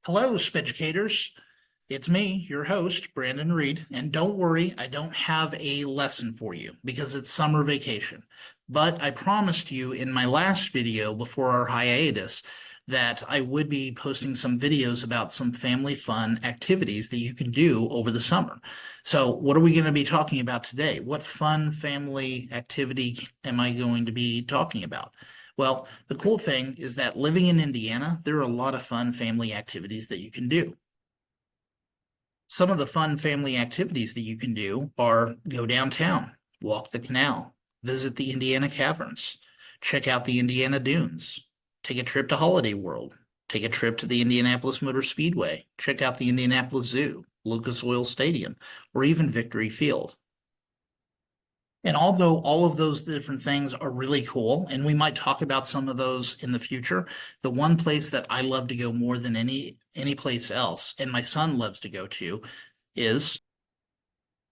Hello, Speducators. It's me, your host, Brandon Reed, and don't worry, I don't have a lesson for you because it's summer vacation. But I promised you in my last video before our hiatus that I would be posting some videos about some family fun activities that you can do over the summer. So, what are we going to be talking about today? What fun family activity am I going to be talking about? Well, the cool thing is that living in Indiana, there are a lot of fun family activities that you can do. Some of the fun family activities that you can do are go downtown, walk the canal, visit the Indiana Caverns, check out the Indiana Dunes, take a trip to Holiday World, take a trip to the Indianapolis Motor Speedway, check out the Indianapolis Zoo, Lucas Oil Stadium, or even Victory Field. And although all of those different things are really cool, and we might talk about some of those in the future, the one place that I love to go more than any place else, and my son loves to go to, is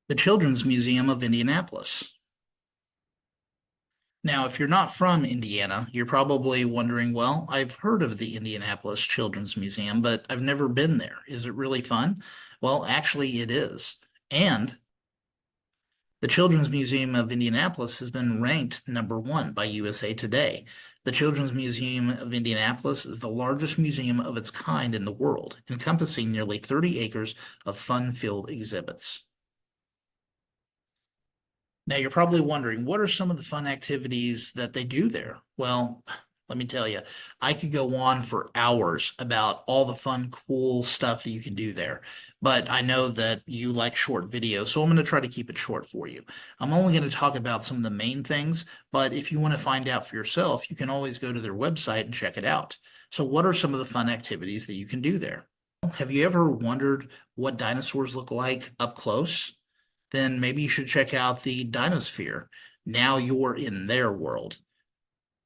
the Children's Museum of Indianapolis. Now, if you're not from Indiana, you're probably wondering, well, I've heard of the Indianapolis Children's Museum, but I've never been there. Is it really fun? Well, actually, it is. And the Children's Museum of Indianapolis has been ranked #1 by USA Today. The Children's Museum of Indianapolis is the largest museum of its kind in the world, encompassing nearly 30 acres of fun-filled exhibits. Now, you're probably wondering, what are some of the fun activities that they do there? Well, let me tell you, I could go on for hours about all the fun, cool stuff that you can do there. But I know that you like short videos, so I'm going to try to keep it short for you. I'm only going to talk about some of the main things, but if you want to find out for yourself, you can always go to their website and check it out. So, what are some of the fun activities that you can do there? Have you ever wondered what dinosaurs look like up close? Then maybe you should check out the Dinosphere. Now you're in their world.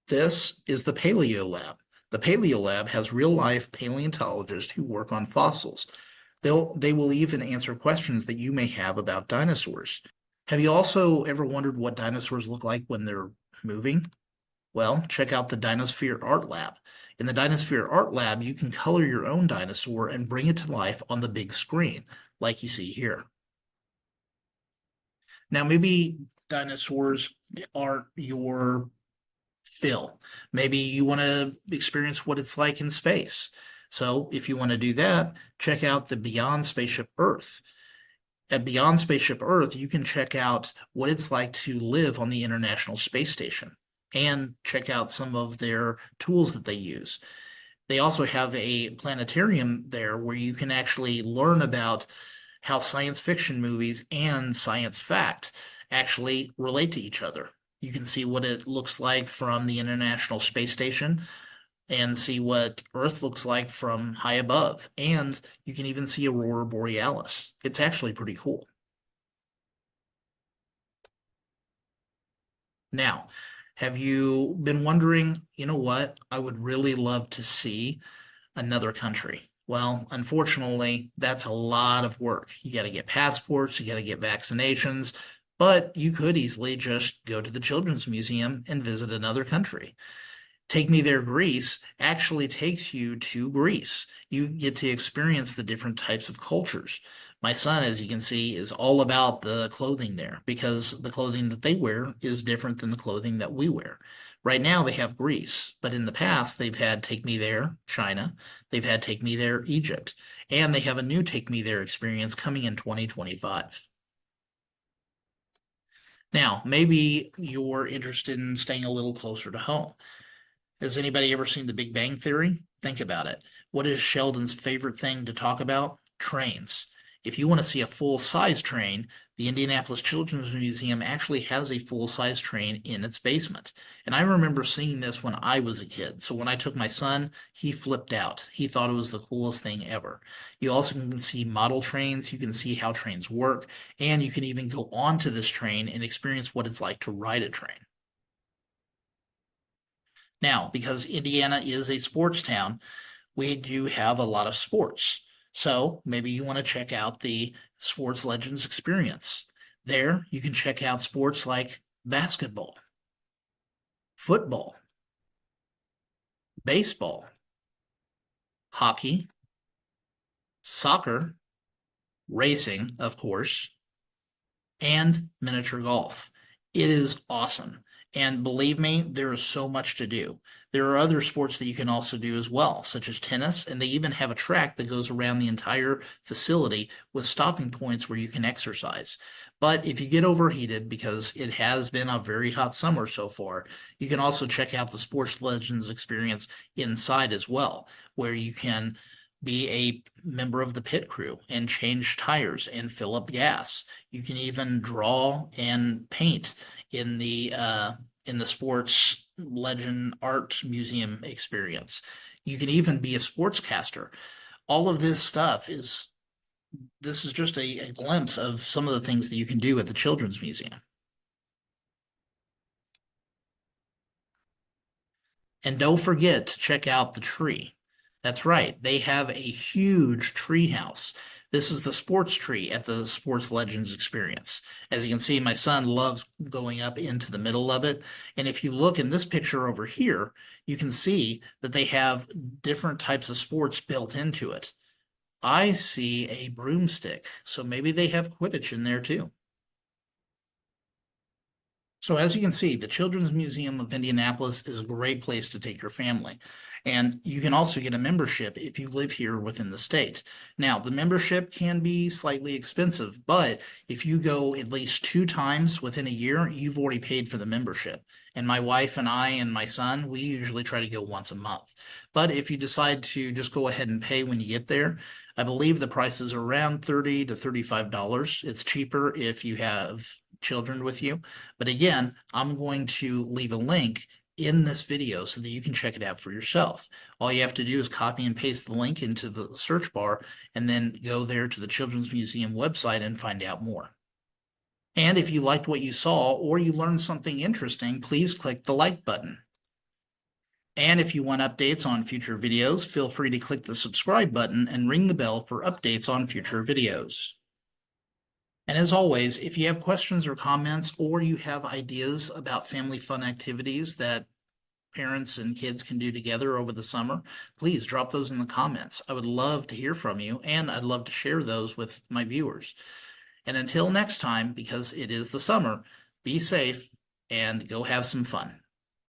This is the Paleo Lab. The Paleo Lab has real-life paleontologists who work on fossils. They will even answer questions that you may have about dinosaurs. Have you also ever wondered what dinosaurs look like when they're moving? Well, check out the Dinosphere Art Lab. In the Dinosphere Art Lab, you can color your own dinosaur and bring it to life on the big screen, like you see here. Now, maybe dinosaurs aren't your fill. Maybe you want to experience what it's like in space. So, if you want to do that, check out the Beyond Spaceship Earth. At Beyond Spaceship Earth, you can check out what it's like to live on the International Space Station and check out some of their tools that they use. They also have a planetarium there where you can actually learn about how science fiction movies and science fact actually relate to each other. You can see what it looks like from the International Space Station and see what Earth looks like from high above. And you can even see Aurora Borealis. It's actually pretty cool. Now, have you been wondering, you know what? I would really love to see another country. Well, unfortunately, that's a lot of work. You got to get passports, you got to get vaccinations, but you could easily just go to the Children's Museum and visit another country. Take Me There Greece actually takes you to Greece. You get to experience the different types of cultures. My son, as you can see, is all about the clothing there because the clothing that they wear is different than the clothing that we wear. Right now, they have Greece, but in the past, they've had Take Me There, China. They've had Take Me There, Egypt. And they have a new Take Me There experience coming in 2025. Now, maybe you're interested in staying a little closer to home. Has anybody ever seen The Big Bang Theory? Think about it. What is Sheldon's favorite thing to talk about? Trains. If you want to see a full-size train, the Indianapolis Children's Museum actually has a full-size train in its basement. And I remember seeing this when I was a kid. So when I took my son, he flipped out. He thought it was the coolest thing ever. You also can see model trains, you can see how trains work, and you can even go onto this train and experience what it's like to ride a train. Now, because Indiana is a sports town, we do have a lot of sports. So maybe you want to check out the Sports Legends Experience. There, you can check out sports like basketball, football, baseball, hockey, soccer, racing, of course, and miniature golf. It is awesome. And believe me, there is so much to do. There are other sports that you can also do as well, such as tennis, and they even have a track that goes around the entire facility with stopping points where you can exercise. But if you get overheated, because it has been a very hot summer so far, you can also check out the Sports Legends experience inside as well, where you can be a member of the pit crew and change tires and fill up gas. You can even draw and paint in the sports legend art museum experience. You can even be a sportscaster. All of this is just a glimpse of some of the things that you can do at the Children's Museum. And don't forget to check out the tree. That's right, they have a huge tree house. This is the sports tree at the Sports Legends experience. As you can see, my son loves going up into the middle of it. And if you look in this picture over here, you can see that they have different types of sports built into it. I see a broomstick, so maybe they have Quidditch in there too. So as you can see, the Children's Museum of Indianapolis is a great place to take your family. And you can also get a membership if you live here within the state. Now, the membership can be slightly expensive, but if you go at least 2 times within a year, you've already paid for the membership. And my wife and I and my son, we usually try to go once a month. But if you decide to just go ahead and pay when you get there, I believe the price is around $30 to $35. It's cheaper if you have children with you. But again, I'm going to leave a link in this video so that you can check it out for yourself. All you have to do is copy and paste the link into the search bar and then go there to the Children's Museum website and find out more. And if you liked what you saw or you learned something interesting, please click the like button. And if you want updates on future videos, feel free to click the subscribe button and ring the bell for updates on future videos. And as always, if you have questions or comments, or you have ideas about family fun activities that parents and kids can do together over the summer, please drop those in the comments. I would love to hear from you, and I'd love to share those with my viewers. And until next time, because it is the summer, be safe and go have some fun.